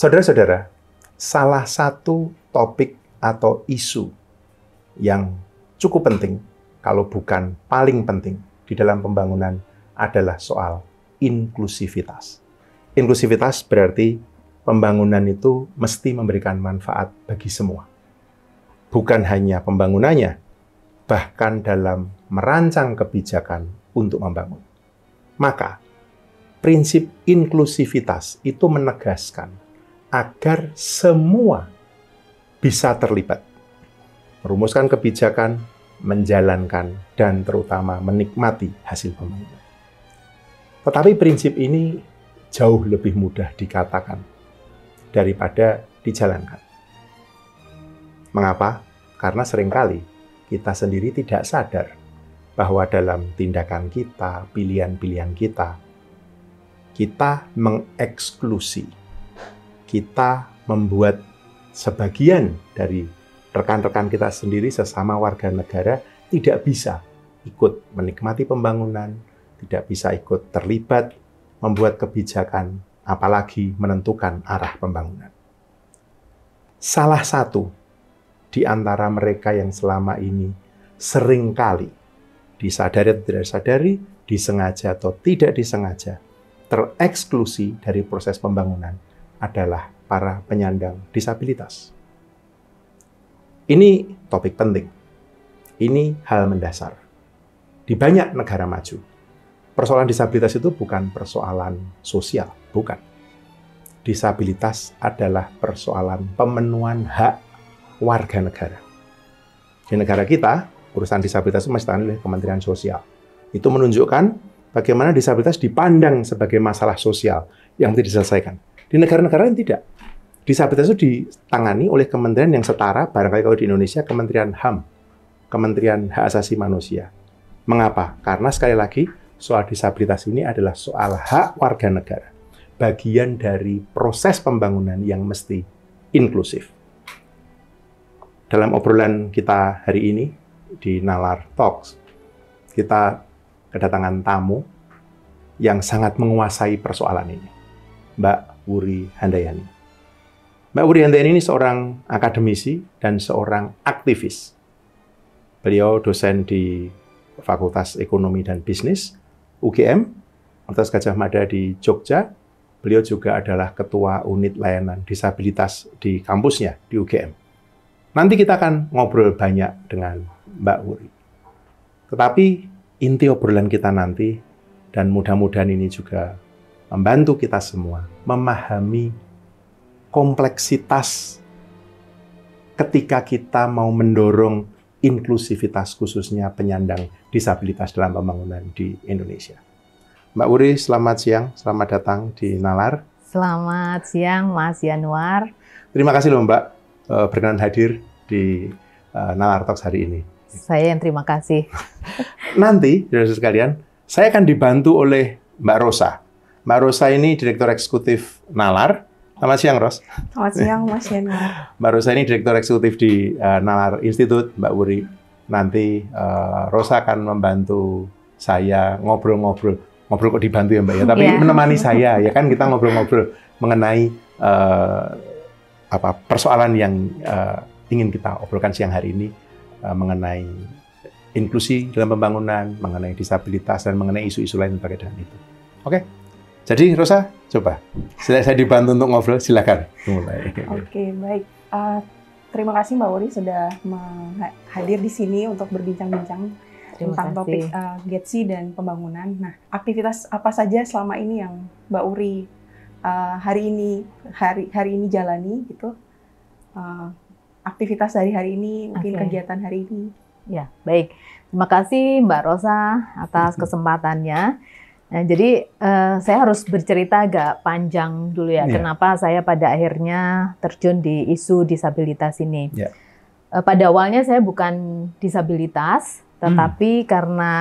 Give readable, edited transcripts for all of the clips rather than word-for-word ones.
Saudara-saudara, salah satu topik atau isu yang cukup penting, kalau bukan paling penting di dalam pembangunan adalah soal inklusivitas. Inklusivitas berarti pembangunan itu mesti memberikan manfaat bagi semua. Bukan hanya pembangunannya, bahkan dalam merancang kebijakan untuk membangun. Maka, prinsip inklusivitas itu menegaskan agar semua bisa terlibat, merumuskan kebijakan, menjalankan, dan terutama menikmati hasil pembangunan. Tetapi prinsip ini jauh lebih mudah dikatakan daripada dijalankan. Mengapa? Karena seringkali kita sendiri tidak sadar bahwa dalam tindakan kita, pilihan-pilihan kita mengeksklusi, kita membuat sebagian dari rekan-rekan kita sendiri sesama warga negara tidak bisa ikut menikmati pembangunan, tidak bisa ikut terlibat, membuat kebijakan, apalagi menentukan arah pembangunan. Salah satu di antara mereka yang selama ini seringkali disadari atau tidak disadari, disengaja atau tidak disengaja, tereksklusi dari proses pembangunan adalah para penyandang disabilitas. Ini topik penting. Ini hal mendasar. Di banyak negara maju, persoalan disabilitas itu bukan persoalan sosial, bukan. Disabilitas adalah persoalan pemenuhan hak warga negara. Di negara kita, urusan disabilitas itu masih ditangani oleh Kementerian Sosial. Itu menunjukkan bagaimana disabilitas dipandang sebagai masalah sosial yang mesti diselesaikan. Di negara-negara lain tidak. Disabilitas itu ditangani oleh kementerian yang setara, barangkali kalau di Indonesia, Kementerian HAM, Kementerian Hak Asasi Manusia. Mengapa? Karena sekali lagi, soal disabilitas ini adalah soal hak warga negara. Bagian dari proses pembangunan yang mesti inklusif. Dalam obrolan kita hari ini di Nalar Talks, kita kedatangan tamu yang sangat menguasai persoalan ini, Mbak Wuri Handayani. Mbak Wuri Handayani ini seorang akademisi dan seorang aktivis. Beliau dosen di Fakultas Ekonomi dan Bisnis, UGM, Universitas Gadjah Mada di Jogja. Beliau juga adalah Ketua Unit Layanan Disabilitas di kampusnya di UGM. Nanti kita akan ngobrol banyak dengan Mbak Wuri. Tetapi inti obrolan kita nanti, dan mudah-mudahan ini juga membantu kita semua memahami kompleksitas ketika kita mau mendorong inklusivitas khususnya penyandang disabilitas dalam pembangunan di Indonesia. Mbak Wuri, selamat siang, selamat datang di Nalar. Selamat siang, Mas Yanuar. Terima kasih loh Mbak berkenan hadir di Nalar Talks hari ini. Saya yang terima kasih. Nanti, saudara sekalian, saya akan dibantu oleh Mbak Rosa. Mbak Rosa ini Direktur Eksekutif Nalar. Selamat siang, Ros. Selamat siang, Mas Yanuar. Mbak Rosa ini Direktur Eksekutif di Nalar Institute, Mbak Wuri. Nanti Rosa akan membantu saya ngobrol kok dibantu ya Mbak ya, tapi menemani saya ya kan, kita ngobrol-ngobrol mengenai persoalan yang ingin kita obrolkan siang hari ini, mengenai inklusi dalam pembangunan, mengenai disabilitas, dan mengenai isu-isu lain terkait dengan itu. Oke, jadi Rosa, coba. Saya dibantu untuk ngobrol, silakan. Mulai. Oke, baik. Terima kasih Mbak Wuri sudah hadir di sini untuk berbincang-bincang tentang topik GETSI dan pembangunan. Nah, aktivitas apa saja selama ini yang Mbak Wuri hari ini jalani gitu? Aktivitas dari hari ini, mungkin kegiatan hari ini. Ya, baik. Terima kasih Mbak Rosa atas kesempatannya. Nah, jadi saya harus bercerita agak panjang dulu ya, kenapa saya pada akhirnya terjun di isu disabilitas ini. Pada awalnya saya bukan disabilitas, tetapi karena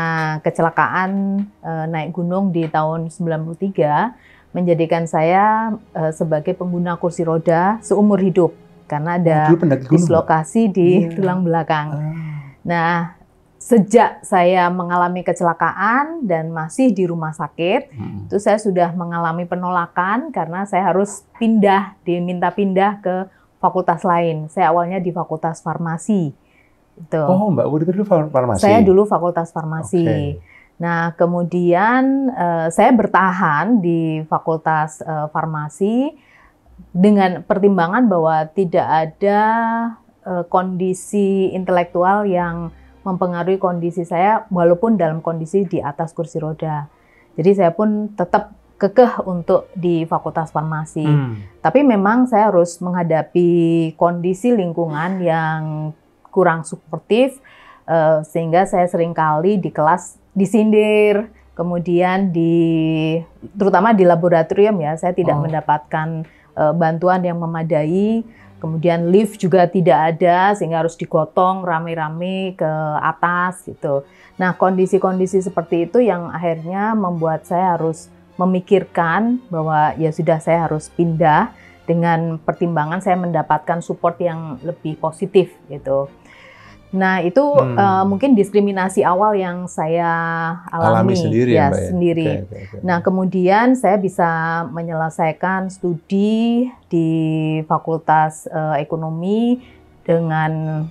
kecelakaan naik gunung di tahun 93, menjadikan saya sebagai pengguna kursi roda seumur hidup. Karena ada dislokasi di tulang belakang. Nah, sejak saya mengalami kecelakaan dan masih di rumah sakit, itu saya sudah mengalami penolakan karena saya harus diminta pindah ke fakultas lain. Saya awalnya di fakultas farmasi. Itu. Oh, Mbak Wuri dulu farmasi? Saya dulu fakultas farmasi. Okay. Nah, kemudian saya bertahan di fakultas farmasi dengan pertimbangan bahwa tidak ada kondisi intelektual yang mempengaruhi kondisi saya walaupun dalam kondisi di atas kursi roda. Jadi saya pun tetap kekeh untuk di fakultas farmasi. Tapi memang saya harus menghadapi kondisi lingkungan yang kurang suportif, sehingga saya seringkali di kelas disindir, kemudian terutama di laboratorium ya, saya tidak mendapatkan bantuan yang memadai. Kemudian lift juga tidak ada sehingga harus digotong rame-rame ke atas gitu. Nah, kondisi-kondisi seperti itu yang akhirnya membuat saya harus memikirkan bahwa ya sudah saya harus pindah dengan pertimbangan saya mendapatkan support yang lebih positif gitu. Nah, itu mungkin diskriminasi awal yang saya alami sendiri ya, Mbak, ya? Sendiri. Okay. Nah, kemudian saya bisa menyelesaikan studi di Fakultas Ekonomi dengan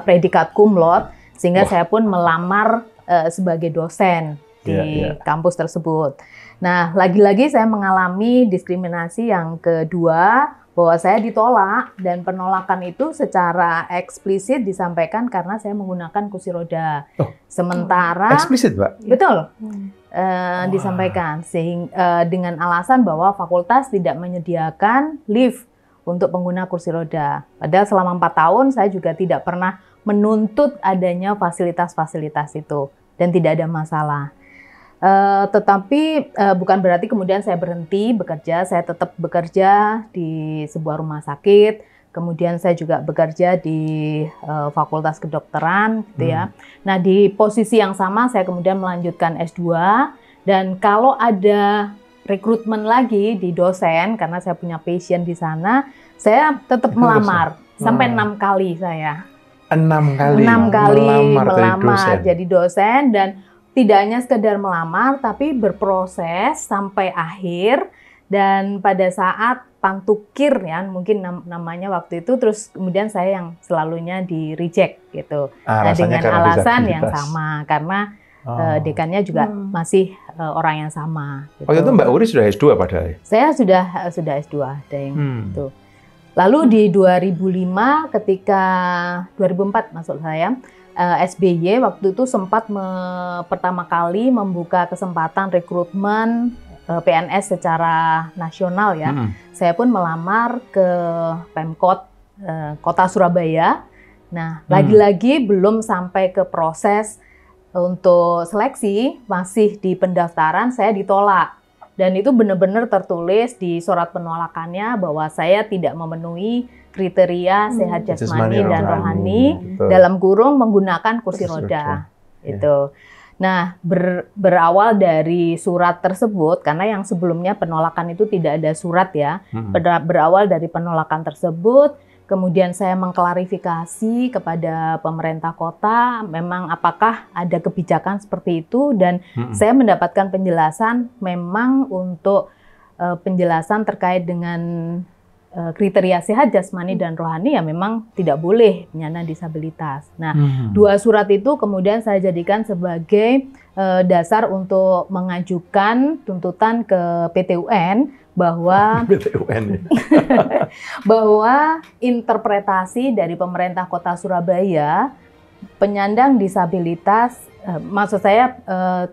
predikat cum laude, sehingga saya pun melamar sebagai dosen di kampus tersebut. Nah, lagi-lagi saya mengalami diskriminasi yang kedua, bahwa saya ditolak, dan penolakan itu secara eksplisit disampaikan karena saya menggunakan kursi roda. Sementara eksplisit, Mbak? Betul. Disampaikan dengan alasan bahwa fakultas tidak menyediakan lift untuk pengguna kursi roda. Padahal selama 4 tahun saya juga tidak pernah menuntut adanya fasilitas-fasilitas itu dan tidak ada masalah. Tetapi bukan berarti kemudian saya berhenti bekerja, saya tetap bekerja di sebuah rumah sakit, kemudian saya juga bekerja di Fakultas Kedokteran, gitu ya. Nah, di posisi yang sama saya kemudian melanjutkan S2, dan kalau ada rekrutmen lagi di dosen, karena saya punya passion di sana, saya tetap melamar, sampai 6 kali saya. 6 kali? 6 kali melamar jadi dosen, dan tidak hanya sekedar melamar, tapi berproses sampai akhir, dan pada saat pantukir ya, mungkin namanya waktu itu, terus kemudian saya yang selalunya di reject gitu. Nah, dengan alasan yang sama, karena dekannya juga masih orang yang sama. Gitu. Waktu itu Mbak Wuri sudah S2 padahal? Saya sudah S2, ada yang itu. Lalu di 2005 ketika 2004 maksud saya, SBY waktu itu sempat pertama kali membuka kesempatan rekrutmen PNS secara nasional ya. Saya pun melamar ke Pemkot Kota Surabaya. Nah, lagi-lagi belum sampai ke proses untuk seleksi, masih di pendaftaran, saya ditolak. Dan itu benar-benar tertulis di surat penolakannya bahwa saya tidak memenuhi kriteria sehat jasmani dan rohani, dalam kurung menggunakan kursi roda. Itu. Nah, berawal dari surat tersebut, karena yang sebelumnya penolakan itu tidak ada surat ya, berawal dari penolakan tersebut, kemudian saya mengklarifikasi kepada pemerintah kota, memang apakah ada kebijakan seperti itu, dan saya mendapatkan penjelasan memang untuk penjelasan terkait dengan kriteria sehat jasmani dan rohani ya memang tidak boleh penyandang disabilitas. Nah, 2 surat itu kemudian saya jadikan sebagai dasar untuk mengajukan tuntutan ke PT UN bahwa bahwa interpretasi dari pemerintah Kota Surabaya penyandang disabilitas, maksud saya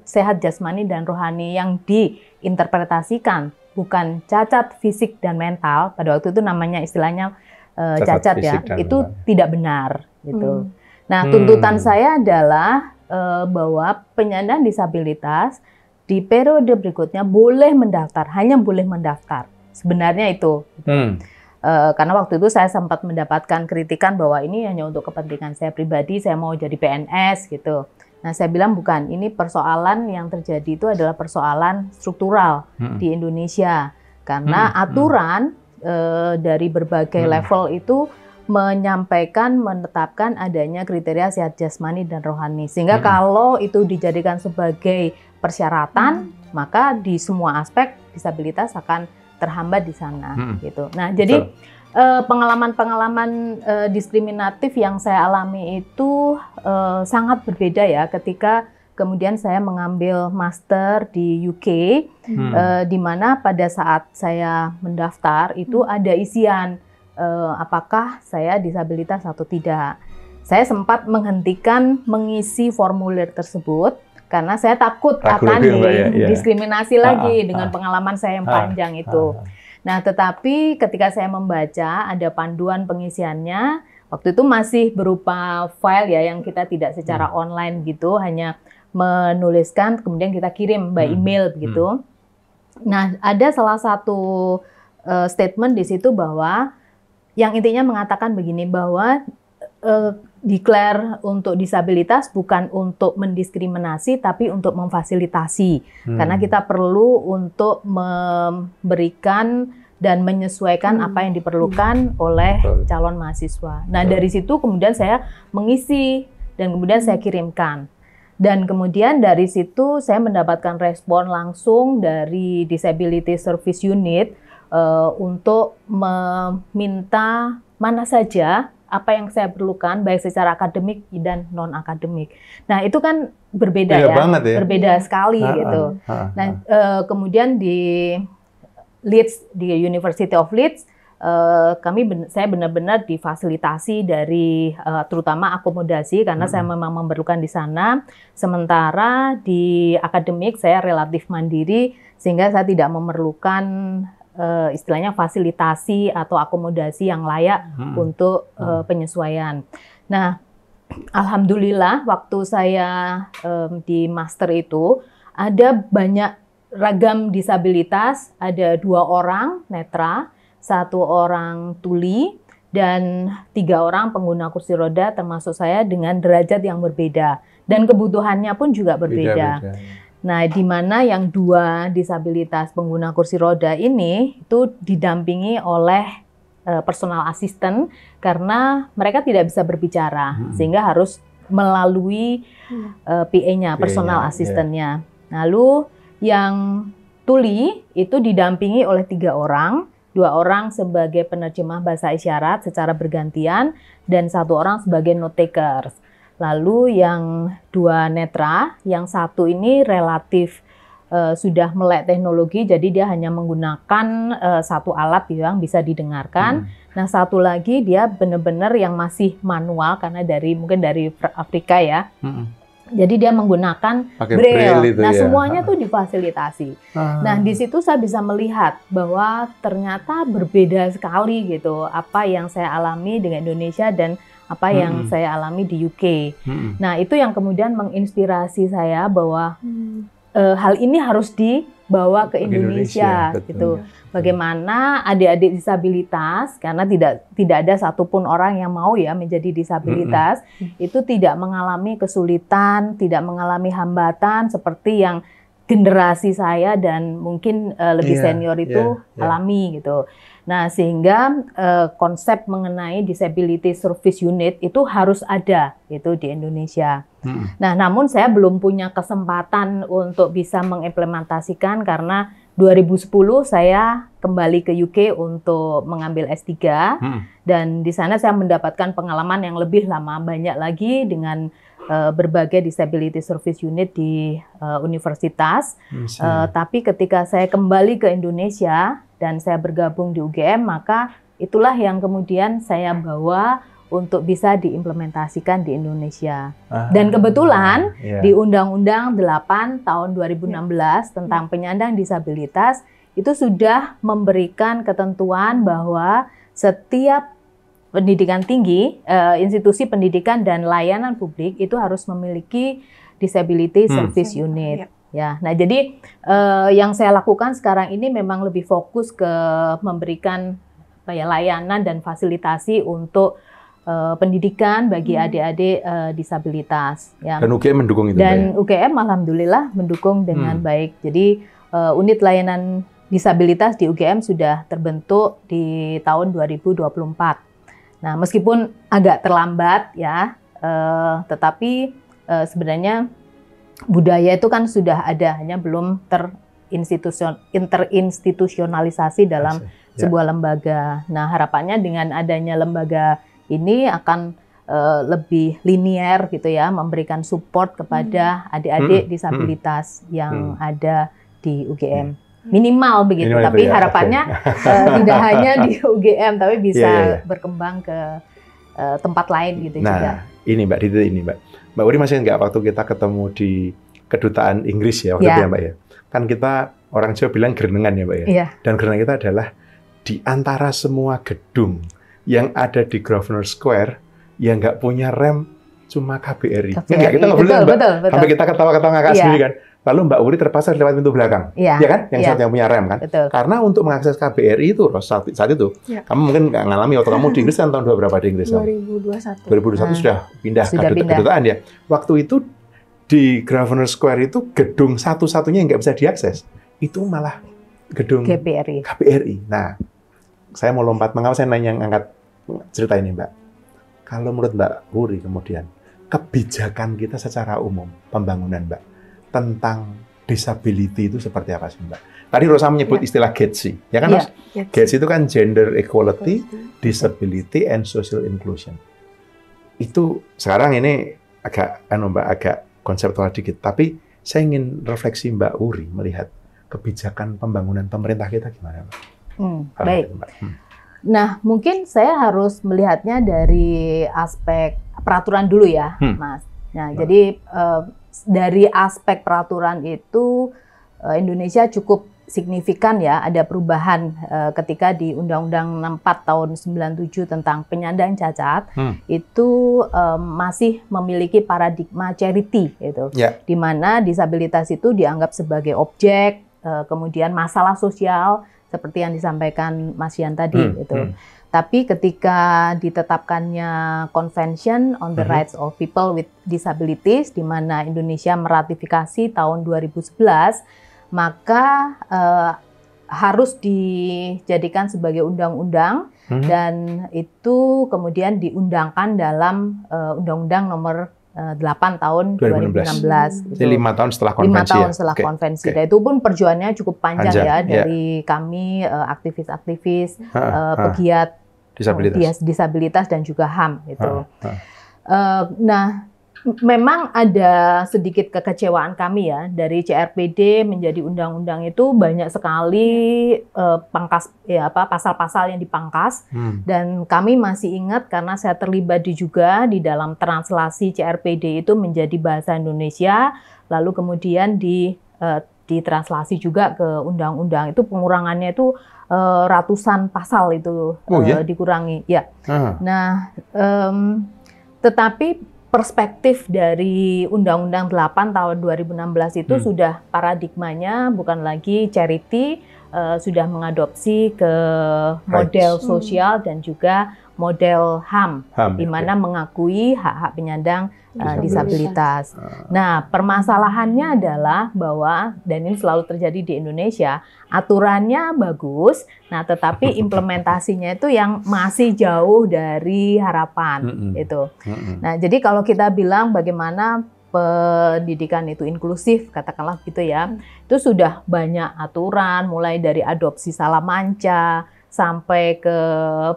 sehat jasmani dan rohani yang diinterpretasikan bukan cacat fisik dan mental, pada waktu itu namanya istilahnya cacat ya, itu mental tidak benar gitu. Nah, tuntutan saya adalah bahwa penyandang disabilitas di periode berikutnya boleh mendaftar, hanya boleh mendaftar. Sebenarnya itu. Karena waktu itu saya sempat mendapatkan kritikan bahwa ini hanya untuk kepentingan saya pribadi, saya mau jadi PNS gitu. Nah, saya bilang bukan, ini persoalan yang terjadi itu adalah persoalan struktural di Indonesia. Karena aturan dari berbagai level itu menetapkan adanya kriteria sehat jasmani dan rohani. Sehingga kalau itu dijadikan sebagai persyaratan, maka di semua aspek disabilitas akan terhambat di sana gitu. Nah, jadi pengalaman-pengalaman diskriminatif yang saya alami itu sangat berbeda ya ketika kemudian saya mengambil master di UK, di mana pada saat saya mendaftar itu ada isian apakah saya disabilitas atau tidak. Saya sempat menghentikan mengisi formulir tersebut karena saya takut akan didiskriminasi lagi dengan pengalaman saya yang panjang itu. Nah, tetapi ketika saya membaca ada panduan pengisiannya, waktu itu masih berupa file ya yang kita tidak secara online gitu, hanya menuliskan kemudian kita kirim by email begitu. Nah, ada salah satu statement di situ bahwa yang intinya mengatakan begini, bahwa declare untuk disabilitas bukan untuk mendiskriminasi tapi untuk memfasilitasi. Karena kita perlu untuk memberikan dan menyesuaikan apa yang diperlukan oleh calon mahasiswa. Nah, dari situ kemudian saya mengisi dan kemudian saya kirimkan. Dan kemudian dari situ saya mendapatkan respon langsung dari Disability Service Unit untuk meminta mana saja apa yang saya perlukan, baik secara akademik dan non-akademik. Nah, itu kan berbeda ya, berbeda sekali gitu. Nah, kemudian di Leeds, di University of Leeds, saya benar-benar difasilitasi dari terutama akomodasi karena saya memang memerlukan di sana. Sementara di akademik saya relatif mandiri sehingga saya tidak memerlukan istilahnya fasilitasi atau akomodasi yang layak untuk penyesuaian. Nah, alhamdulillah waktu saya di master itu ada banyak ragam disabilitas, ada 2 orang netra, 1 orang tuli, dan 3 orang pengguna kursi roda termasuk saya dengan derajat yang berbeda dan kebutuhannya pun juga berbeda. Nah, di mana yang 2 disabilitas pengguna kursi roda ini itu didampingi oleh personal assistant karena mereka tidak bisa berbicara sehingga harus melalui PA-nya, personal assistant-nya. Lalu yang tuli itu didampingi oleh 3 orang, 2 orang sebagai penerjemah bahasa isyarat secara bergantian dan 1 orang sebagai note takers. Lalu yang 2 netra, yang 1 ini relatif sudah melek teknologi, jadi dia hanya menggunakan 1 alat yang bisa didengarkan. Nah, 1 lagi dia benar-benar yang masih manual karena mungkin dari Afrika ya. Jadi dia menggunakan braille. Nah, semuanya tuh difasilitasi. Nah, di situ saya bisa melihat bahwa ternyata berbeda sekali gitu apa yang saya alami dengan Indonesia dan apa yang saya alami di UK. Nah, itu yang kemudian menginspirasi saya bahwa hal ini harus dibawa ke Indonesia gitu. Bagaimana adik-adik disabilitas, karena tidak ada satupun orang yang mau ya menjadi disabilitas, itu tidak mengalami kesulitan, tidak mengalami hambatan seperti yang generasi saya dan mungkin lebih senior itu alami gitu. Nah, sehingga konsep mengenai Disability Service Unit itu harus ada gitu di Indonesia. Nah, namun saya belum punya kesempatan untuk bisa mengimplementasikan karena 2010 saya kembali ke UK untuk mengambil S3 dan di sana saya mendapatkan pengalaman yang lebih lama, banyak lagi dengan berbagai Disability Service Unit di universitas. Tapi ketika saya kembali ke Indonesia dan saya bergabung di UGM, maka itulah yang kemudian saya bawa untuk bisa diimplementasikan di Indonesia. Dan kebetulan di Undang-Undang 8 tahun 2016 tentang penyandang disabilitas itu sudah memberikan ketentuan bahwa setiap pendidikan tinggi, institusi pendidikan dan layanan publik itu harus memiliki Disability Service Unit. Ya, nah jadi yang saya lakukan sekarang ini memang lebih fokus ke memberikan layanan dan fasilitasi untuk pendidikan bagi adik-adik disabilitas. Ya. Dan UGM mendukung itu? Dan UGM alhamdulillah mendukung dengan baik. Jadi unit layanan disabilitas di UGM sudah terbentuk di tahun 2024. Nah, meskipun agak terlambat ya, tetapi sebenarnya budaya itu kan sudah ada, hanya belum terinstitusionalisasi dalam sebuah lembaga. Nah, harapannya dengan adanya lembaga ini akan lebih linier gitu ya, memberikan support kepada adik-adik disabilitas yang ada di UGM. Minimal begitu, tapi harapannya tidak hanya di UGM, tapi bisa berkembang ke tempat lain gitu juga. Ini Mbak Diti, Mbak Wuri masih nggak waktu kita ketemu di kedutaan Inggris ya waktu itu ya Mbak ya. Kan kita orang Jawa bilang gerenengan ya Mbak ya. Dan gerenengan kita adalah di antara semua gedung yang ada di Grosvenor Square yang nggak punya rem cuma KBRI. Enggak, kita nggak boleh Mbak. Sampai kita ketawa-ketawa ngakak sendiri kan. Lalu Mbak Wuri terpaksa lewat pintu belakang, ya kan? Yang satu yang punya rem kan? Betul. Karna untuk mengakses KBRI itu saat itu, kamu mungkin nggak ngalami waktu kamu di Inggris kan tahun berapa di Inggris? 2021. 2021 sudah pindah ke kedutaan ya. Waktu itu di Grosvenor Square itu gedung satu-satunya yang nggak bisa diakses. Itu malah gedung KBRI. Nah, saya mau lompat, mengapa saya nanya angkat cerita ini Mbak? Kalau menurut Mbak Wuri kemudian, kebijakan kita secara umum, pembangunan Mbak, tentang disability itu seperti apa sih Mbak? Tadi Rosa menyebut istilah GEDSI, ya kan Mas? GEDSI itu kan Gender Equality, Disability, and Social Inclusion. Itu sekarang ini agak konseptual dikit, tapi saya ingin refleksi Mbak Wuri melihat kebijakan pembangunan pemerintah kita gimana Mbak? Baik. Nah, mungkin saya harus melihatnya dari aspek peraturan dulu ya, Mas. Nah, jadi dari aspek peraturan itu Indonesia cukup signifikan ya, ada perubahan ketika di Undang-Undang 64 tahun 97 tentang penyandang cacat itu masih memiliki paradigma charity gitu. Di mana disabilitas itu dianggap sebagai objek, kemudian masalah sosial seperti yang disampaikan Mas Yan tadi gitu. Tapi ketika ditetapkannya Convention on the Rights of People with Disabilities, di mana Indonesia meratifikasi tahun 2011, maka harus dijadikan sebagai undang-undang dan itu kemudian diundangkan dalam Undang-Undang Nomor 8 tahun 2016. Jadi 5 tahun setelah konvensi. 5 tahun setelah konvensi. Dan itu pun perjuangannya cukup panjang ya dari kami aktivis-aktivis pegiat disabilitas dan juga HAM gitu. Nah, memang ada sedikit kekecewaan kami ya dari CRPD menjadi undang-undang itu banyak sekali pasal-pasal yang dipangkas dan kami masih ingat karena saya terlibat juga di dalam translasi CRPD itu menjadi bahasa Indonesia lalu kemudian ditranslasi juga ke undang-undang itu pengurangannya itu ratusan pasal itu dikurangi ya. Nah, tetapi perspektif dari Undang-Undang 8 tahun 2016 itu sudah paradigmanya bukan lagi charity, sudah mengadopsi ke model sosial dan juga model HAM, di mana mengakui hak-hak penyandang disabilitas. Nah, permasalahannya adalah bahwa, dan ini selalu terjadi di Indonesia, aturannya bagus, nah tetapi implementasinya itu yang masih jauh dari harapan. Itu. Nah, jadi kalau kita bilang bagaimana pendidikan itu inklusif, katakanlah gitu ya, itu sudah banyak aturan, mulai dari adopsi Salamanca, sampai ke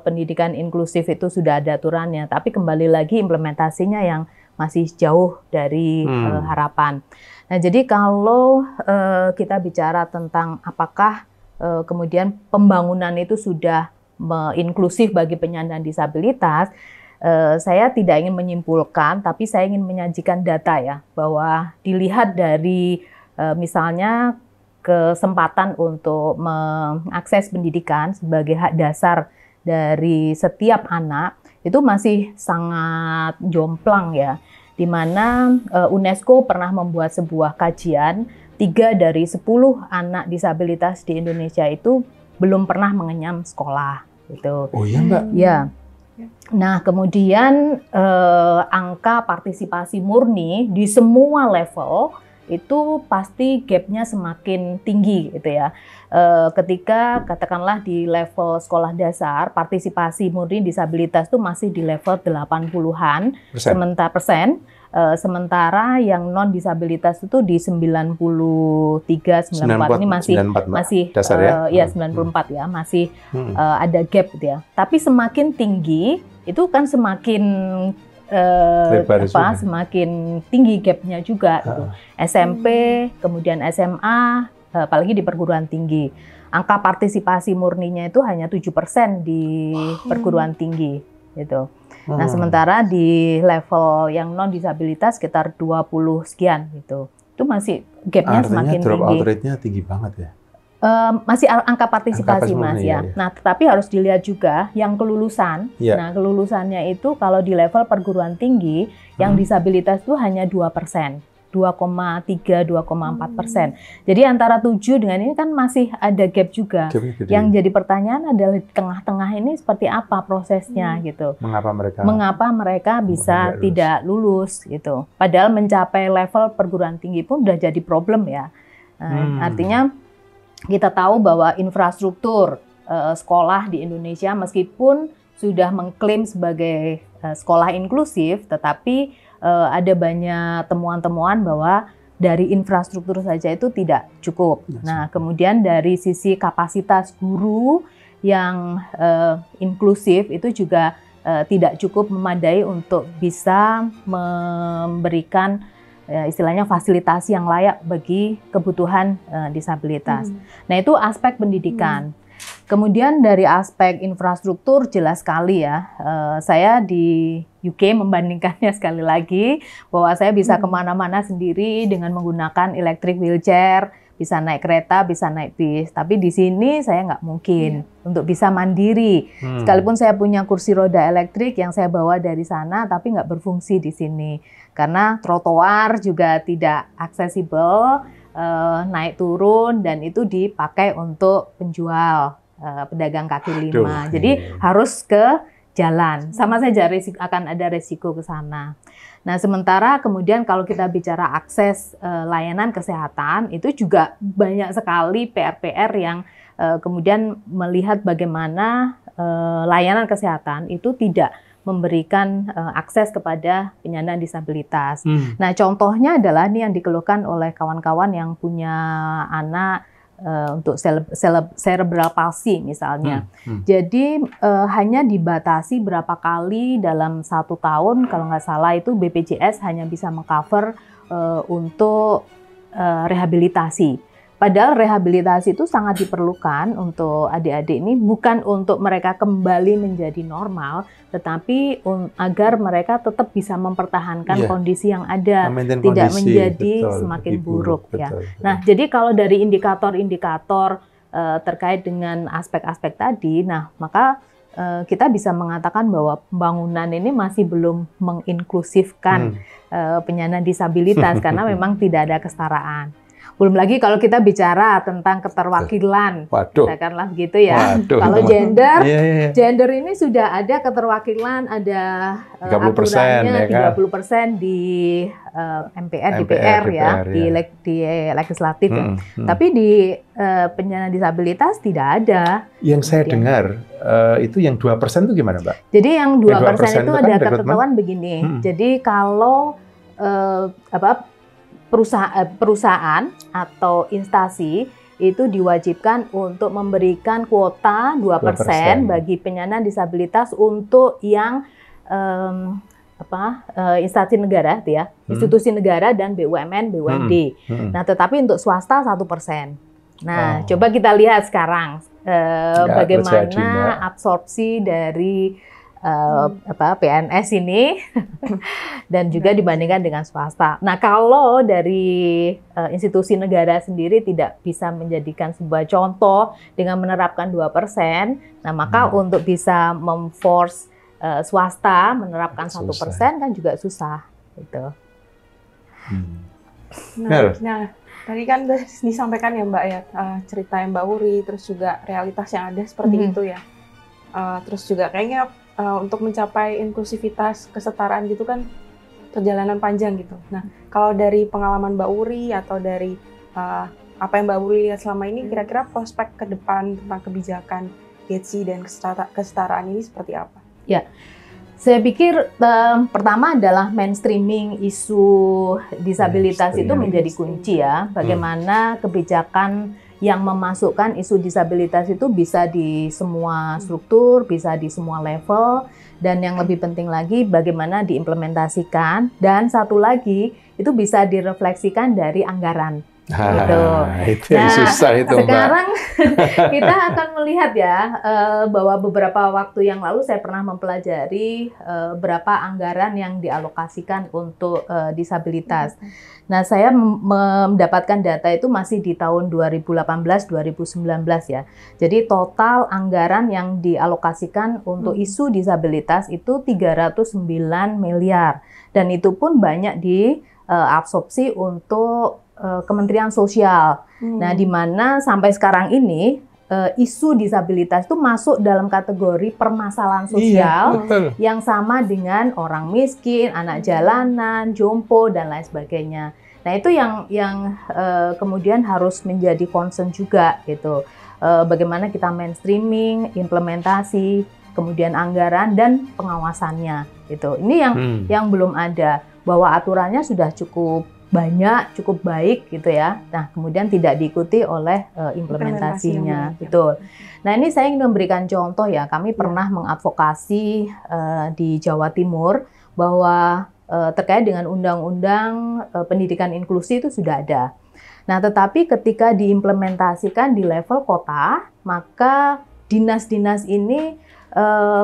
pendidikan inklusif itu sudah ada aturannya, tapi kembali lagi implementasinya yang masih jauh dari harapan. Nah, jadi kalau kita bicara tentang apakah kemudian pembangunan itu sudah inklusif bagi penyandang disabilitas, saya tidak ingin menyimpulkan, tapi saya ingin menyajikan data ya, bahwa dilihat dari misalnya kesempatan untuk mengakses pendidikan sebagai hak dasar dari setiap anak itu masih sangat jomplang ya, di mana UNESCO pernah membuat sebuah kajian 3 dari 10 anak disabilitas di Indonesia itu belum pernah mengenyam sekolah gitu. Oh iya Mbak? Ya. Nah, kemudian angka partisipasi murni di semua level itu pasti gapnya semakin tinggi gitu ya. Ketika katakanlah di level sekolah dasar, partisipasi murni disabilitas itu masih di level 80-an sementara yang non disabilitas itu di 93, 94 ini masih dasar ya? Ya 94 ya, masih ada gap gitu ya. Tapi semakin tinggi itu kan semakin semakin tinggi gapnya juga gitu. SMP, kemudian SMA, apalagi di perguruan tinggi. Angka partisipasi murninya itu hanya 7% di perguruan tinggi gitu. Nah, sementara di level yang non disabilitas sekitar 20 sekian gitu. Itu masih gapnya semakin tinggi. Artinya drop out rate-nya tinggi banget ya? Masih angka partisipasi Mas ya. Nah, tetapi harus dilihat juga yang kelulusan. Nah, kelulusannya itu kalau di level perguruan tinggi yang disabilitas itu hanya 2%. 2,3, 2,4%. Jadi antara 7 dengan ini kan masih ada gap juga. Yang jadi pertanyaan adalah di tengah-tengah ini seperti apa prosesnya gitu. Mengapa mereka bisa tidak lulus gitu. Padahal mencapai level perguruan tinggi pun udah jadi problem ya. Artinya kita tahu bahwa infrastruktur sekolah di Indonesia meskipun sudah mengklaim sebagai sekolah inklusif, tetapi ada banyak temuan-temuan bahwa dari infrastruktur saja itu tidak cukup. Nah, kemudian dari sisi kapasitas guru yang inklusif itu juga tidak cukup memadai untuk bisa memberikan istilahnya fasilitasi yang layak bagi kebutuhan disabilitas. Nah, itu aspek pendidikan. Kemudian dari aspek infrastruktur jelas sekali ya, saya di UK membandingkannya sekali lagi bahwa saya bisa kemana-mana sendiri dengan menggunakan electric wheelchair, bisa naik kereta, bisa naik bis. Tapi di sini saya nggak mungkin untuk bisa mandiri. Sekalipun saya punya kursi roda elektrik yang saya bawa dari sana, tapi nggak berfungsi di sini karena trotoar juga tidak aksesibel, naik turun dan itu dipakai untuk penjual. Pedagang kaki lima. Jadi harus ke jalan. Sama saja akan ada resiko ke sana. Nah, sementara kemudian kalau kita bicara akses layanan kesehatan, itu juga banyak sekali PR-PR yang kemudian melihat bagaimana layanan kesehatan itu tidak memberikan akses kepada penyandang disabilitas. Nah, contohnya adalah ini yang dikeluhkan oleh kawan-kawan yang punya anak untuk cerebral palsy misalnya. Jadi hanya dibatasi berapa kali dalam 1 tahun, kalau nggak salah itu BPJS hanya bisa mengcover untuk rehabilitasi. Padahal rehabilitasi itu sangat diperlukan untuk adik-adik ini, bukan untuk mereka kembali menjadi normal, tetapi agar mereka tetap bisa mempertahankan kondisi yang ada, tidak menjadi semakin buruk. Ya. Nah, jadi kalau dari indikator-indikator terkait dengan aspek-aspek tadi, nah maka kita bisa mengatakan bahwa pembangunan ini masih belum menginklusifkan penyandang disabilitas karena memang tidak ada kesetaraan. Belum lagi kalau kita bicara tentang keterwakilan, katakanlah begitu ya. Kalau gender ini sudah ada keterwakilan, ada 30% aturannya 30% di MPR, DPR ya, di legislatif ya. Tapi di penyandang disabilitas tidak ada. Yang saya dengar itu yang 2% itu gimana, Mbak? Jadi yang 2% itu ada ketentuan begini. Jadi kalau perusahaan atau instansi itu diwajibkan untuk memberikan kuota 2% bagi penyandang disabilitas untuk yang instansi negara, ya, institusi negara dan BUMN, BUMD. Nah, tetapi untuk swasta 1%. Nah, coba kita lihat sekarang bagaimana absorpsi dari PNS ini dan juga dibandingkan dengan swasta. Nah, kalau dari institusi negara sendiri tidak bisa menjadikan sebuah contoh dengan menerapkan 2%, nah maka untuk bisa memforce swasta menerapkan 1% kan juga susah gitu. Nah, tadi kan disampaikan ya Mbak ya, cerita Mbak Wuri, terus juga realitas yang ada seperti itu ya. Terus juga kayaknya untuk mencapai inklusivitas kesetaraan gitu kan perjalanan panjang gitu. Nah, kalau dari pengalaman Mbak Wuri atau dari apa yang Mbak Wuri lihat selama ini, kira-kira prospek ke depan tentang kebijakan GETSI dan kesetaraan ini seperti apa? Ya, saya pikir pertama adalah mainstreaming isu disabilitas itu menjadi kunci ya. Bagaimana kebijakan yang memasukkan isu disabilitas itu bisa di semua struktur, bisa di semua level, dan yang lebih penting lagi bagaimana diimplementasikan, dan satu lagi itu bisa direfleksikan dari anggaran. Gitu. Itu yang susah itu, Mbak. Sekarang kita akan melihat ya bahwa beberapa waktu yang lalu saya pernah mempelajari berapa anggaran yang dialokasikan untuk disabilitas. Nah, saya mendapatkan data itu masih di tahun 2018-2019 ya. Jadi total anggaran yang dialokasikan untuk isu disabilitas itu 309 miliar. Dan itu pun banyak diabsorpsi untuk Kementerian Sosial. Nah, di mana sampai sekarang ini isu disabilitas itu masuk dalam kategori permasalahan sosial yang sama dengan orang miskin, anak jalanan, jompo dan lain sebagainya. Nah, itu yang kemudian harus menjadi concern juga gitu. Bagaimana kita mainstreaming, implementasi, kemudian anggaran dan pengawasannya gitu. Ini yang belum ada, bahwa aturannya sudah cukup banyak, cukup baik gitu ya. Nah, kemudian tidak diikuti oleh implementasinya, betul. Nah, ini saya ingin memberikan contoh ya. Kami pernah mengadvokasi di Jawa Timur bahwa terkait dengan undang-undang pendidikan inklusi itu sudah ada. Nah, tetapi ketika diimplementasikan di level kota, maka dinas-dinas ini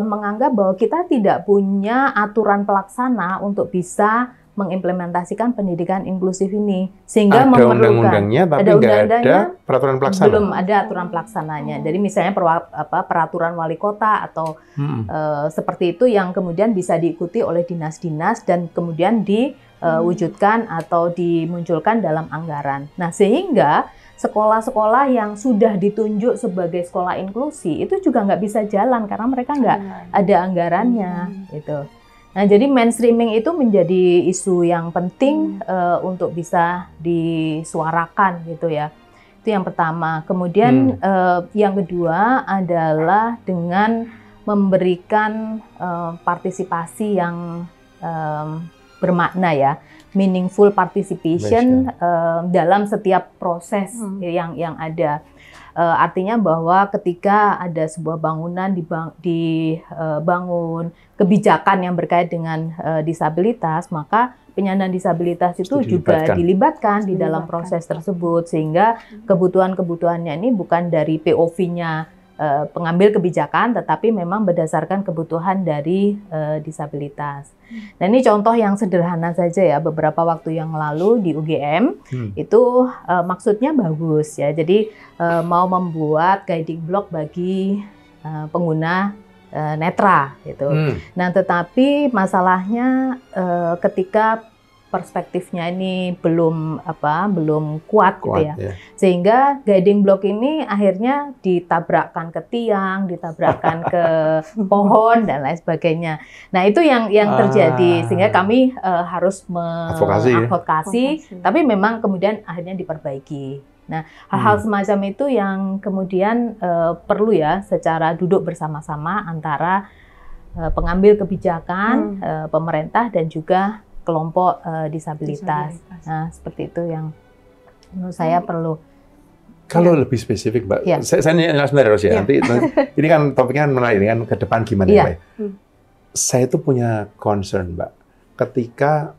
menganggap bahwa kita tidak punya aturan pelaksana untuk bisa mengimplementasikan pendidikan inklusif ini, sehingga ada undang-undangnya tapi nggak ada peraturan pelaksana. Belum ada aturan pelaksananya. Jadi misalnya peraturan wali kota atau seperti itu yang kemudian bisa diikuti oleh dinas-dinas dan kemudian diwujudkan atau dimunculkan dalam anggaran. Nah, sehingga sekolah-sekolah yang sudah ditunjuk sebagai sekolah inklusi itu juga nggak bisa jalan karena mereka nggak ada anggarannya gitu. Nah, jadi mainstreaming itu menjadi isu yang penting untuk bisa disuarakan gitu ya. Itu yang pertama. Kemudian yang kedua adalah dengan memberikan partisipasi yang bermakna ya, meaningful participation dalam setiap proses yang ada. Artinya bahwa ketika ada sebuah bangunan dibangun, kebijakan yang berkait dengan disabilitas, maka penyandang disabilitas itu juga dilibatkan di dalam proses tersebut, sehingga kebutuhan-kebutuhannya ini bukan dari POV-nya pengambil kebijakan, tetapi memang berdasarkan kebutuhan dari disabilitas. Nah, ini contoh yang sederhana saja ya, beberapa waktu yang lalu di UGM itu maksudnya bagus ya, jadi mau membuat guiding block bagi pengguna netra gitu. Nah, tetapi masalahnya ketika perspektifnya ini belum kuat gitu ya. Sehingga guiding block ini akhirnya ditabrakkan ke tiang, ditabrakkan ke pohon dan lain sebagainya. Nah, itu yang terjadi, sehingga kami harus mengadvokasi, tapi memang kemudian akhirnya diperbaiki. Nah, hal-hal semacam itu yang kemudian perlu ya secara duduk bersama-sama antara pengambil kebijakan, pemerintah dan juga kelompok disabilitas. Nah, seperti itu yang menurut saya perlu. Kalau lebih spesifik, Mbak, saya sebenarnya Ros ya. Nanti ini kan topiknya menarik, ini kan ke depan gimana, Mbak. Saya itu punya concern, Mbak. Ketika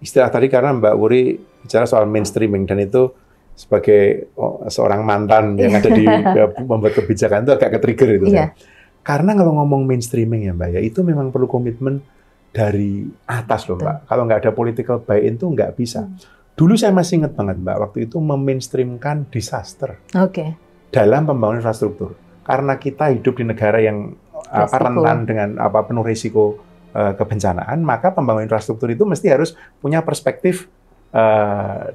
istilah tadi karena Mbak Wuri bicara soal mainstreaming dan itu sebagai seorang mantan yang ada di membuat kebijakan itu agak ke-trigger itu. Karena kalau ngomong mainstreaming ya, Mbak, ya itu memang perlu komitmen dari atas loh, Mbak. Kalau nggak ada political buy-in itu nggak bisa. Dulu saya masih ingat banget, Mbak, waktu itu memainstreamkan disaster dalam pembangunan infrastruktur. Karena kita hidup di negara yang rentan dengan penuh risiko kebencanaan, maka pembangunan infrastruktur itu mesti harus punya perspektif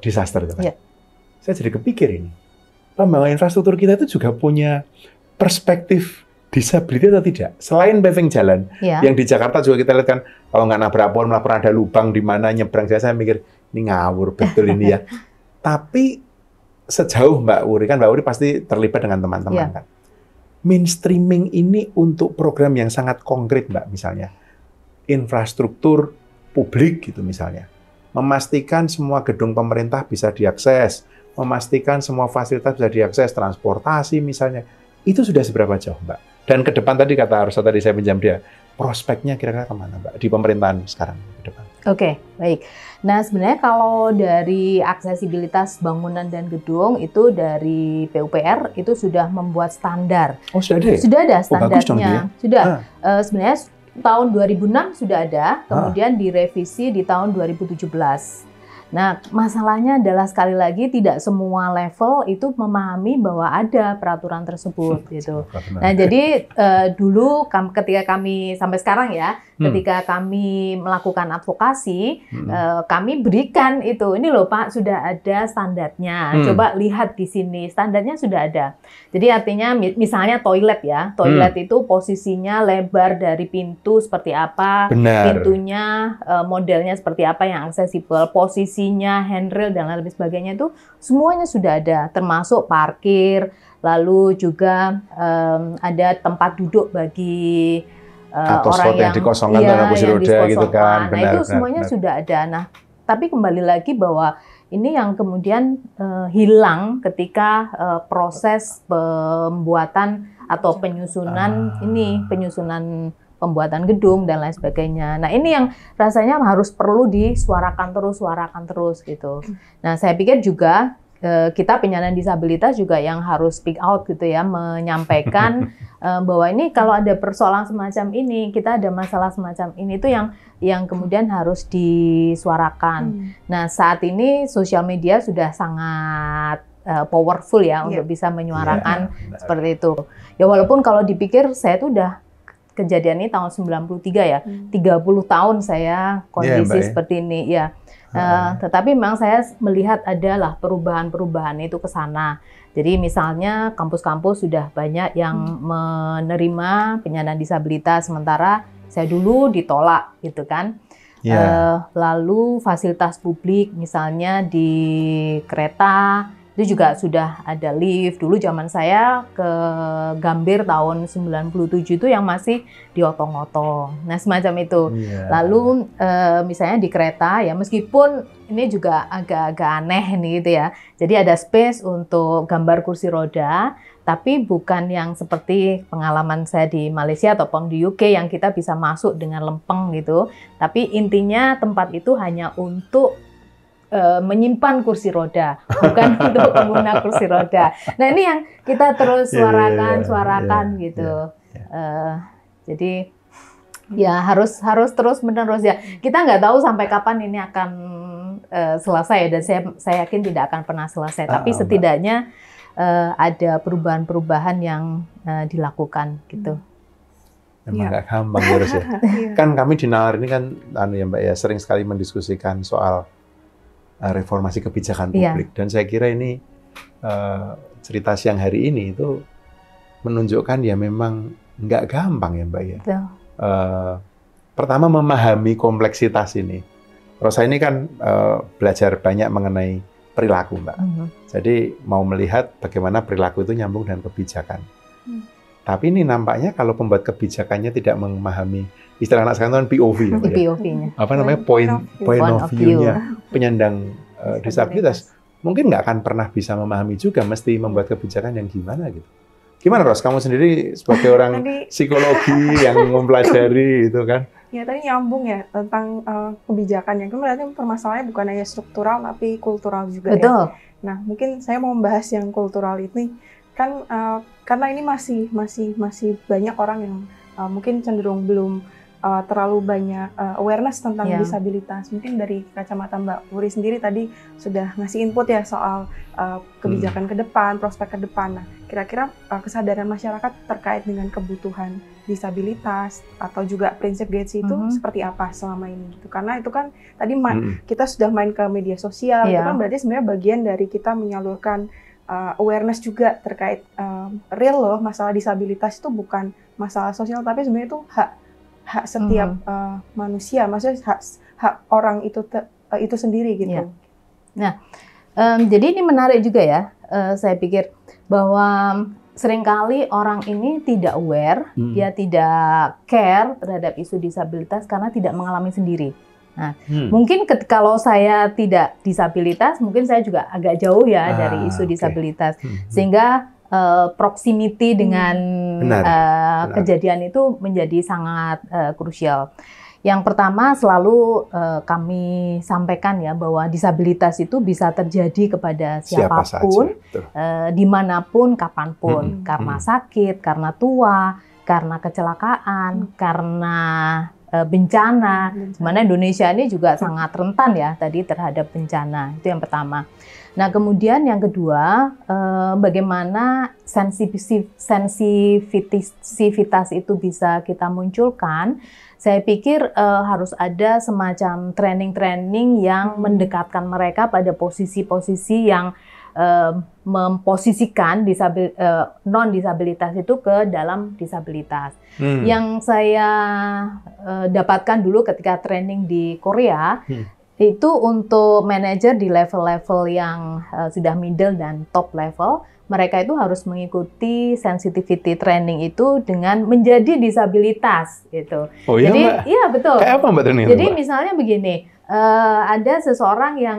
disaster. Saya jadi kepikir ini, pembangunan infrastruktur kita itu juga punya perspektif disabilitas atau tidak? Selain paving jalan, Ya. yang di Jakarta juga kita lihat kan, kalau nggak nabrak pohon, malah pernah ada lubang di mana nyebrang. Saya mikir, ini ngawur betul ini ya. Tapi sejauh Mbak Wuri, kan Mbak Wuri pasti terlibat dengan teman-teman Ya. kan. Mainstreaming ini untuk program yang sangat konkret Mbak, misalnya infrastruktur publik gitu misalnya. Memastikan semua gedung pemerintah bisa diakses, memastikan semua fasilitas bisa diakses, transportasi misalnya. Itu sudah seberapa jauh, Mbak? Dan ke depan tadi kata Arsa, tadi saya pinjam dia, prospeknya kira-kira kemana, Mbak? Di pemerintahan sekarang ke depan. Oke, baik. Nah, sebenarnya kalau dari aksesibilitas bangunan dan gedung itu dari PUPR itu sudah membuat standar. Oh, sudah ada ya? Sudah ada Oh, bagus dong standarnya. dia. Sudah. Sebenarnya tahun 2006 sudah ada, kemudian direvisi di tahun 2017. Nah, masalahnya adalah sekali lagi tidak semua level itu memahami bahwa ada peraturan tersebut gitu. Nah, jadi dulu ketika kami sampai sekarang ya, ketika kami melakukan advokasi, kami berikan itu. Ini loh Pak, sudah ada standarnya. Coba lihat di sini, standarnya sudah ada. Jadi artinya misalnya toilet ya, toilet itu posisinya lebar dari pintu seperti apa, pintunya modelnya seperti apa yang aksesibel, posisinya, handrail dan lain sebagainya itu semuanya sudah ada, termasuk parkir, lalu juga ada tempat duduk bagi atau orang yang dikosongkan dalam kursi roda gitu kan. Nah, itu semuanya sudah ada. Nah, tapi kembali lagi bahwa ini yang kemudian hilang ketika proses pembuatan atau penyusunan penyusunan pembuatan gedung dan lain sebagainya. Nah, ini yang rasanya harus perlu disuarakan terus gitu. Nah, saya pikir juga kita penyandang disabilitas juga yang harus speak out gitu ya, menyampaikan bahwa ini kalau ada persoalan semacam ini, kita ada masalah semacam ini, itu yang kemudian harus disuarakan. Nah, saat ini sosial media sudah sangat powerful ya untuk bisa menyuarakan seperti itu. Ya walaupun kalau dipikir saya tuh udah kejadian ini tahun 93 ya, 30 tahun saya kondisi seperti ini ya. Tetapi memang saya melihat adalah perubahan-perubahan itu ke sana. Jadi misalnya kampus-kampus sudah banyak yang menerima penyandang disabilitas, sementara saya dulu ditolak gitu kan. Lalu fasilitas publik misalnya di kereta itu juga sudah ada lift. Dulu zaman saya ke Gambir tahun 97 itu yang masih diotong-otong. Nah, semacam itu. Lalu misalnya di kereta ya, meskipun ini juga agak-agak aneh nih gitu ya. Jadi ada space untuk gambar kursi roda, tapi bukan yang seperti pengalaman saya di Malaysia ataupun di UK yang kita bisa masuk dengan lempeng gitu. Tapi intinya tempat itu hanya untuk menyimpan kursi roda, bukan untuk pengguna kursi roda. Nah, ini yang kita terus suarakan gitu. Jadi ya harus terus menerus ya. Kita nggak tahu sampai kapan ini akan selesai dan saya yakin tidak akan pernah selesai. Tapi setidaknya ada perubahan-perubahan yang dilakukan gitu. Memang nggak gampang harus ya. Kan kami di Nalar ini kan ya Mbak ya, sering sekali mendiskusikan soal reformasi kebijakan publik, dan saya kira ini cerita siang hari ini itu menunjukkan ya memang nggak gampang ya Mbak ya. Pertama memahami kompleksitas ini. Rosa ini kan belajar banyak mengenai perilaku Mbak. Jadi mau melihat bagaimana perilaku itu nyambung dengan kebijakan. Tapi ini nampaknya kalau pembuat kebijakannya tidak memahami istilah anak sekarang itu POV ya, POV-nya. Apa namanya point of view-nya penyandang disabilitas, mungkin nggak akan pernah bisa memahami juga, mesti membuat kebijakan yang gimana gitu. Gimana Ros, kamu sendiri sebagai orang psikologi yang mempelajari itu kan? Ya tadi nyambung ya tentang kebijakan yang berarti permasalahannya bukan hanya struktural tapi kultural juga. Betul. Ya. Nah mungkin saya mau membahas yang kultural ini kan karena ini masih banyak orang yang mungkin cenderung belum terlalu banyak awareness tentang disabilitas. Mungkin dari kacamata Mbak Wuri sendiri tadi sudah ngasih input ya soal kebijakan ke depan, prospek ke depan. Nah, kira-kira kesadaran masyarakat terkait dengan kebutuhan disabilitas atau juga prinsip GETSI itu seperti apa selama ini? Gitu. Karena itu kan tadi kita sudah main ke media sosial, itu kan berarti sebenarnya bagian dari kita menyalurkan awareness juga terkait real loh, masalah disabilitas itu bukan masalah sosial, tapi sebenarnya itu hak setiap manusia, maksudnya hak orang itu sendiri gitu. Ya. Nah, jadi ini menarik juga ya. Saya pikir bahwa seringkali orang ini tidak aware, dia tidak care terhadap isu disabilitas karena tidak mengalami sendiri. Nah, mungkin kalau saya tidak disabilitas, mungkin saya juga agak jauh ya dari isu disabilitas, sehingga proximity dengan kejadian itu menjadi sangat krusial. Yang pertama selalu kami sampaikan ya bahwa disabilitas itu bisa terjadi kepada siapapun, dimanapun, kapanpun, karena sakit, karena tua, karena kecelakaan, karena bencana. Mana Indonesia ini juga sangat rentan ya tadi terhadap bencana. Itu yang pertama. Nah, kemudian yang kedua, bagaimana sensitivitas itu bisa kita munculkan. Saya pikir harus ada semacam training-training yang mendekatkan mereka pada posisi-posisi yang memposisikan non-disabilitas itu ke dalam disabilitas. Yang saya dapatkan dulu ketika training di Korea, itu untuk manajer di level-level yang sudah middle dan top level, mereka itu harus mengikuti sensitivity training itu dengan menjadi disabilitas gitu. Oh iya, jadi, Mbak? Iya betul. Kayak apa Mbak training? Jadi misalnya begini, ada seseorang yang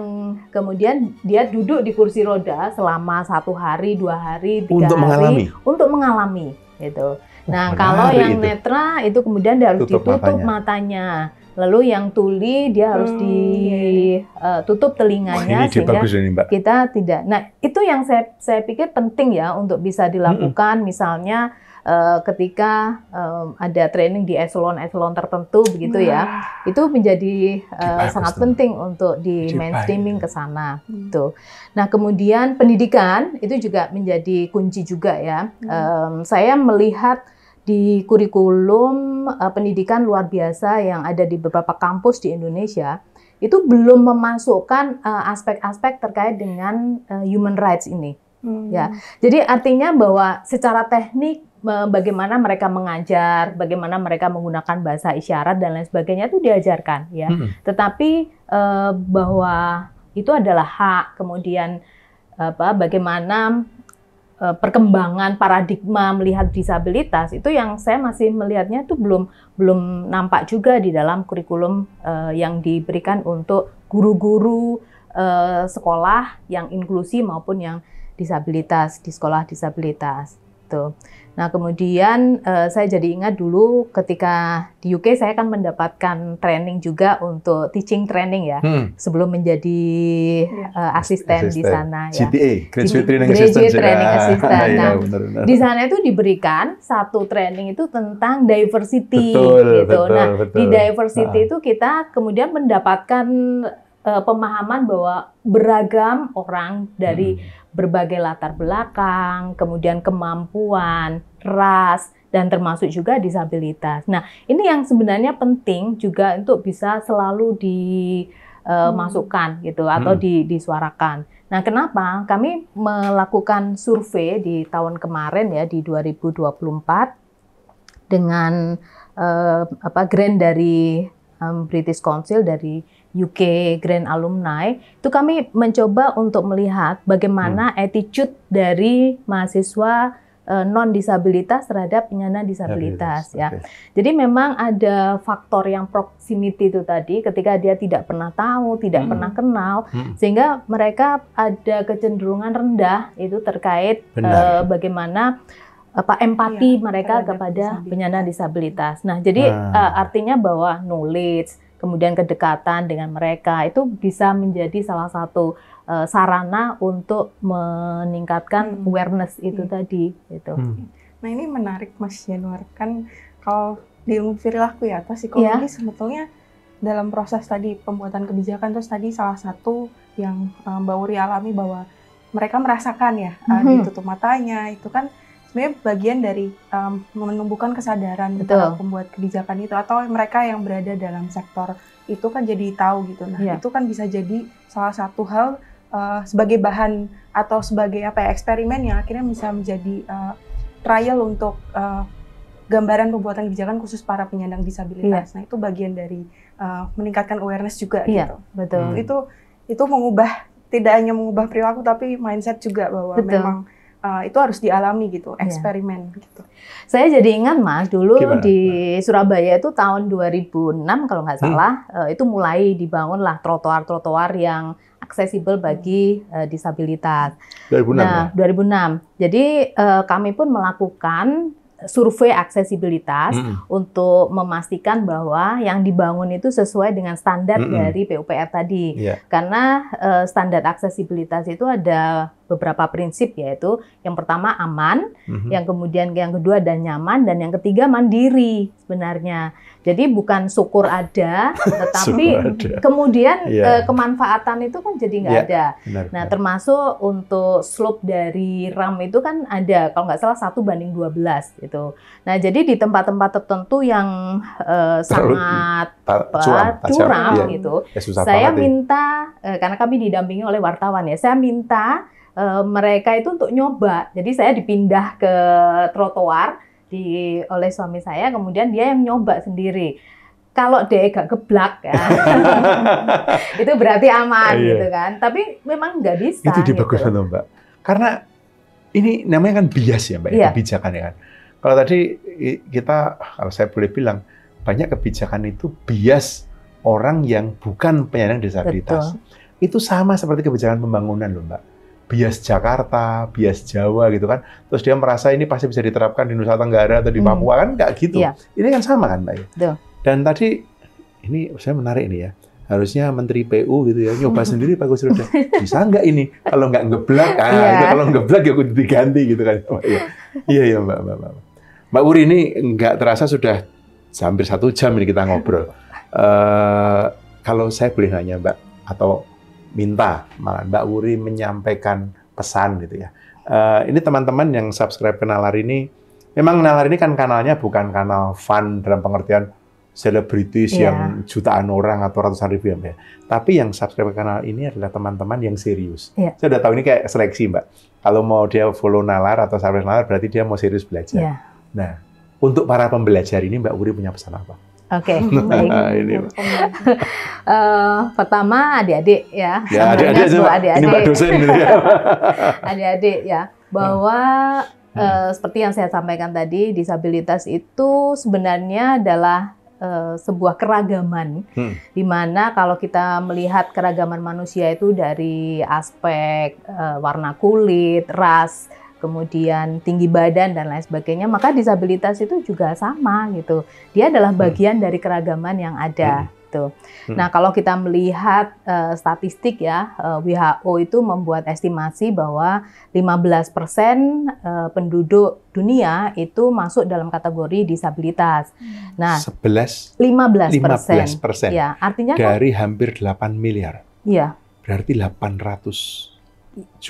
kemudian dia duduk di kursi roda selama 1 hari, 2 hari, 3 hari untuk mengalami gitu. Nah, kalau yang netra itu kemudian dia harus ditutup matanya. Lalu yang tuli dia harus ditutup telinganya sehingga kita tidak. Nah, itu yang saya pikir penting ya untuk bisa dilakukan. Misalnya ketika ada training di eselon-eselon tertentu begitu ya, itu menjadi sangat penting untuk di mainstreaming ke sana. Gitu. Nah, kemudian pendidikan itu juga menjadi kunci juga ya. Saya melihat di kurikulum pendidikan luar biasa yang ada di beberapa kampus di Indonesia, itu belum memasukkan aspek-aspek terkait dengan human rights ini. Ya, jadi artinya bahwa secara teknik bagaimana mereka mengajar, bagaimana mereka menggunakan bahasa isyarat dan lain sebagainya itu diajarkan, ya. Tetapi bahwa itu adalah hak, kemudian bagaimana perkembangan paradigma melihat disabilitas itu yang saya masih melihatnya itu belum nampak juga di dalam kurikulum yang diberikan untuk guru-guru sekolah yang inklusi maupun yang disabilitas di sekolah disabilitas. Tuh. Nah, kemudian saya jadi ingat dulu ketika di UK saya kan mendapatkan training juga untuk teaching training ya, sebelum menjadi asisten di sana ya. GTA, Graduate Training Assistant. Nah, di sana itu diberikan satu training itu tentang diversity gitu. Di diversity itu kita kemudian mendapatkan pemahaman bahwa beragam orang dari berbagai latar belakang, kemudian kemampuan, ras, dan termasuk juga disabilitas. Nah, ini yang sebenarnya penting juga untuk bisa selalu dimasukkan gitu atau disuarakan. Nah, kenapa? Kami melakukan survei di tahun kemarin ya di 2024 dengan grant dari British Council dari UK Grand Alumni, itu kami mencoba untuk melihat bagaimana attitude dari mahasiswa non-disabilitas terhadap penyandang disabilitas. Ya. Jadi memang ada faktor yang proximity itu tadi, ketika dia tidak pernah tahu, tidak pernah kenal, sehingga mereka ada kecenderungan rendah itu terkait bagaimana empati mereka kepada penyandang disabilitas. Nah, jadi artinya bahwa knowledge, kemudian kedekatan dengan mereka itu bisa menjadi salah satu sarana untuk meningkatkan awareness itu tadi. Gitu. Nah, ini menarik Mas Januar, kan kalau di ilmu perilaku ya atau psikologi sebetulnya dalam proses tadi pembuatan kebijakan terus tadi salah satu yang Mbak Uri alami bahwa mereka merasakan ya ditutup matanya itu kan sebenarnya bagian dari menumbuhkan kesadaran para pembuat kebijakan itu atau mereka yang berada dalam sektor itu kan jadi tahu gitu. Nah, itu kan bisa jadi salah satu hal sebagai bahan atau sebagai eksperimen yang akhirnya bisa menjadi trial untuk gambaran pembuatan kebijakan khusus para penyandang disabilitas. Nah, itu bagian dari meningkatkan awareness juga gitu. Betul. Itu mengubah, tidak hanya mengubah perilaku tapi mindset juga bahwa memang itu harus dialami gitu, eksperimen gitu. Saya jadi ingat Mas, dulu Gimana? di Surabaya itu tahun 2006 kalau nggak salah, itu mulai dibangunlah trotoar-trotoar yang aksesibel bagi disabilitas. 2006 Nah, 2006. Jadi kami pun melakukan survei aksesibilitas untuk memastikan bahwa yang dibangun itu sesuai dengan standar dari PUPR tadi. Karena standar aksesibilitas itu ada beberapa prinsip, yaitu yang pertama aman, yang kedua dan nyaman, dan yang ketiga mandiri sebenarnya. Jadi bukan syukur ada, tetapi kemudian kemanfaatan itu kan jadi nggak ada. Nah, termasuk untuk slope dari RAM itu kan ada, kalau nggak salah 1:12 gitu. Nah, jadi di tempat-tempat tertentu yang sangat curam gitu, saya minta, karena kami didampingi oleh wartawan ya, saya minta mereka itu untuk nyoba. Jadi saya dipindah ke trotoar oleh suami saya, kemudian dia yang nyoba sendiri. Kalau dia gak geblak ya, itu berarti aman gitu kan. Tapi memang nggak bisa. Itu dibaguskan gitu, Mbak. Karena ini namanya kan bias ya, Mbak, kebijakan ya kan. Kalau tadi kita, kalau saya boleh bilang, banyak kebijakan itu bias orang yang bukan penyandang disabilitas. Itu sama seperti kebijakan pembangunan loh, Mbak. Bias Jakarta, bias Jawa gitu kan. Terus dia merasa ini pasti bisa diterapkan di Nusa Tenggara atau di Papua, kan nggak gitu. Ini kan sama kan, Mbak. Dan tadi, ini saya menarik ini ya. Harusnya Menteri PU gitu ya, nyoba sendiri Pak Gusroda. Bisa nggak ini? Kalau nggak ngeblak, kalau ngeblak ya kudu diganti gitu kan. Iya, Mbak. Mbak Wuri ini nggak terasa sudah hampir 1 jam ini kita ngobrol. Kalau saya boleh nanya, Mbak, atau minta malah Mbak Wuri menyampaikan pesan gitu ya. Ini teman-teman yang subscribe ke Nalar ini, memang Nalar ini kan kanalnya bukan kanal fun dalam pengertian selebritis yang jutaan orang atau ratusan ribu ya. Tapi yang subscribe ke kanal ini adalah teman-teman yang serius. Saya udah tahu ini kayak seleksi, Mbak. Kalau mau dia follow Nalar atau subscribe Nalar berarti dia mau serius belajar. Nah, untuk para pembelajar ini Mbak Wuri punya pesan apa? Oke, baik. Pertama adik-adik ya. Adik-adik. Ini Mbak dosen gitu ya. Adik-adik ya, bahwa seperti yang saya sampaikan tadi, disabilitas itu sebenarnya adalah sebuah keragaman, di mana kalau kita melihat keragaman manusia itu dari aspek warna kulit, ras, kemudian tinggi badan dan lain sebagainya, maka disabilitas itu juga sama gitu. Dia adalah bagian dari keragaman yang ada. Gitu. Nah, kalau kita melihat statistik ya, WHO itu membuat estimasi bahwa 15% penduduk dunia itu masuk dalam kategori disabilitas. Nah, 15%. Ya, artinya dari hampir 8 miliar. Iya. Berarti 800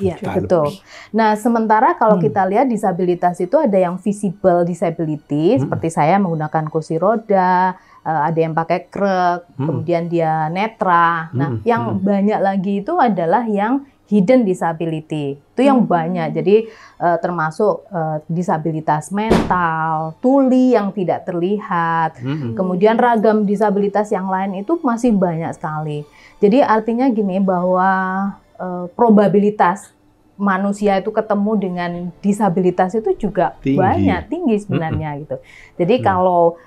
Iya, betul. Nah, sementara kalau kita lihat disabilitas itu ada yang visible disability, seperti saya menggunakan kursi roda, ada yang pakai krek, kemudian dia netra. Nah, yang banyak lagi itu adalah yang hidden disability. Itu yang banyak. Jadi termasuk disabilitas mental, tuli yang tidak terlihat, kemudian ragam disabilitas yang lain itu masih banyak sekali. Jadi artinya gini, bahwa probabilitas manusia itu ketemu dengan disabilitas itu juga tinggi sebenarnya gitu. Jadi kalau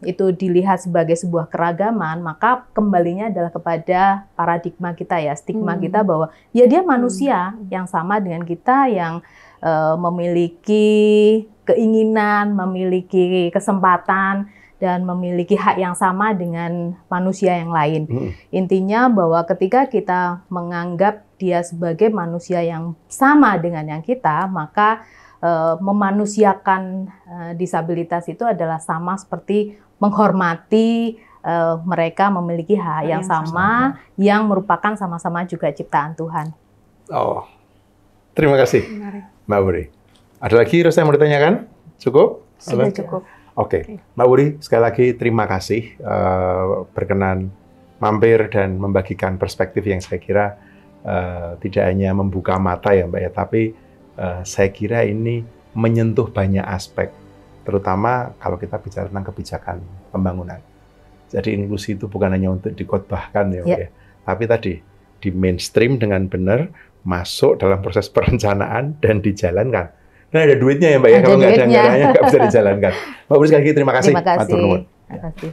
itu dilihat sebagai sebuah keragaman, maka kembalinya adalah kepada paradigma kita ya, stigma kita bahwa ya dia manusia yang sama dengan kita, yang memiliki keinginan, memiliki kesempatan, dan memiliki hak yang sama dengan manusia yang lain. Intinya bahwa ketika kita menganggap dia sebagai manusia yang sama dengan yang kita, maka memanusiakan disabilitas itu adalah sama seperti menghormati mereka memiliki hak yang sama, yang merupakan sama-sama juga ciptaan Tuhan. Oh, terima kasih, Mbak Wuri. Ada lagi Rosa yang mau ditanyakan? Cukup? Sudah cukup. Oke, Mbak Wuri, sekali lagi terima kasih berkenan mampir dan membagikan perspektif yang saya kira tidak hanya membuka mata ya Mbak ya, tapi saya kira ini menyentuh banyak aspek, terutama kalau kita bicara tentang kebijakan pembangunan. Jadi inklusi itu bukan hanya untuk dikhotbahkan ya Mbak ya, tapi tadi di mainstream dengan benar, masuk dalam proses perencanaan dan dijalankan. Nah ada duitnya ya Mbak ya, kalau nggak ada anggarannya nggak bisa dijalankan. Mbak Wuri sekali lagi terima kasih. Terima kasih. Terima kasih.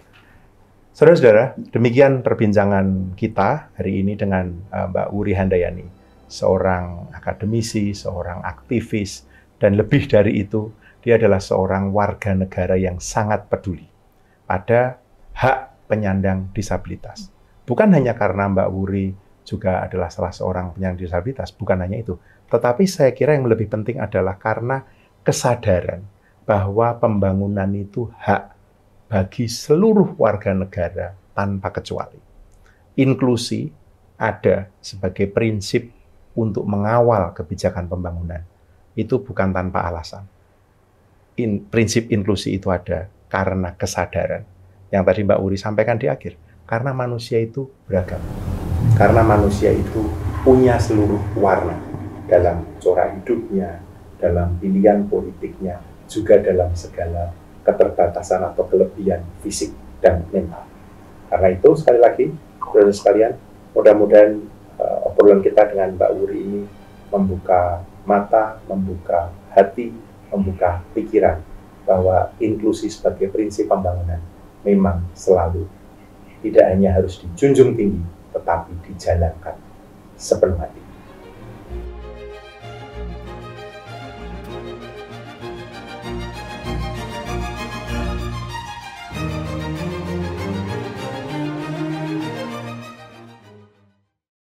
Saudara-saudara, demikian perbincangan kita hari ini dengan Mbak Wuri Handayani, seorang akademisi, seorang aktivis, dan lebih dari itu, dia adalah seorang warga negara yang sangat peduli pada hak penyandang disabilitas. Bukan hanya karena Mbak Wuri juga adalah salah seorang penyandang disabilitas, bukan hanya itu. Tetapi saya kira yang lebih penting adalah karena kesadaran bahwa pembangunan itu hak bagi seluruh warga negara tanpa kecuali. Inklusi ada sebagai prinsip untuk mengawal kebijakan pembangunan. Itu bukan tanpa alasan. Prinsip inklusi itu ada karena kesadaran. Yang tadi Mbak Wuri sampaikan di akhir. Karena manusia itu beragam. Karena manusia itu punya seluruh warna dalam corak hidupnya, dalam pilihan politiknya, juga dalam segala keterbatasan atau kelebihan fisik dan mental. Karena itu sekali lagi, saudara sekalian, mudah-mudahan obrolan kita dengan Mbak Wuri ini membuka mata, membuka hati, membuka pikiran bahwa inklusi sebagai prinsip pembangunan memang selalu tidak hanya harus dijunjung tinggi, tetapi dijalankan sepenuh hati.